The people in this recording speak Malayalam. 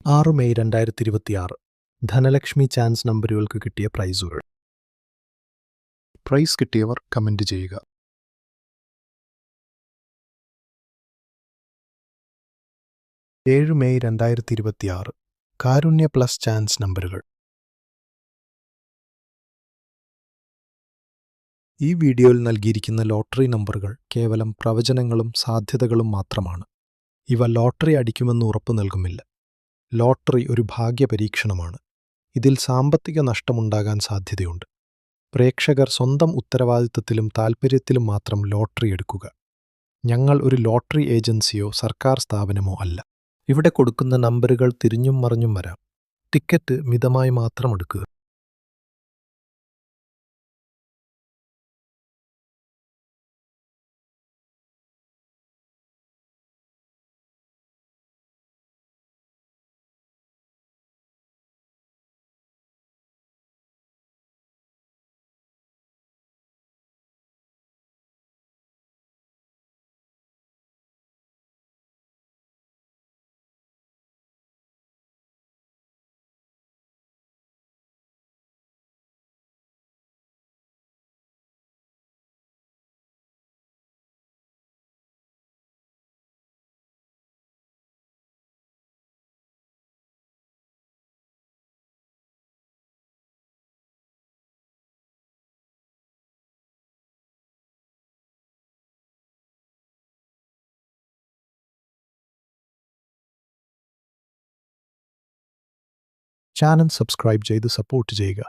6 മെയ് 2026 ധനലക്ഷ്മി ചാൻസ് നമ്പറുകൾക്ക് കിട്ടിയ പ്രൈസുകൾ. പ്രൈസ് കിട്ടിയവർ കമന്റ് ചെയ്യുക. 7 മെയ് 2026 കാരുണ്യ പ്ലസ് ചാൻസ് നമ്പറുകൾ. ഈ വീഡിയോയിൽ നൽകിയിരിക്കുന്ന ലോട്ടറി നമ്പറുകൾ കേവലം പ്രവചനങ്ങളും സാധ്യതകളും മാത്രമാണ്. ഇവ ലോട്ടറി അടിക്കുമെന്ന് ഉറപ്പു നൽകുന്നില്ല. ലോട്ടറി ഒരു ഭാഗ്യപരീക്ഷണമാണ്. ഇതിൽ സാമ്പത്തിക നഷ്ടമുണ്ടാകാൻ സാധ്യതയുണ്ട്. പ്രേക്ഷകർ സ്വന്തം ഉത്തരവാദിത്തത്തിലും താൽപ്പര്യത്തിലും മാത്രം ലോട്ടറി എടുക്കുക. ഞങ്ങൾ ഒരു ലോട്ടറി ഏജൻസിയോ സർക്കാർ സ്ഥാപനമോ അല്ല. ഇവിടെ കൊടുക്കുന്ന നമ്പറുകൾ തിരിഞ്ഞും മറിഞ്ഞും വരാം. ടിക്കറ്റ് മിതമായി മാത്രം എടുക്കുക. ചാനൽ സബ്സ്ക്രൈബ് ചെയ്ത് സപ്പോർട്ട് ചെയ്യുക.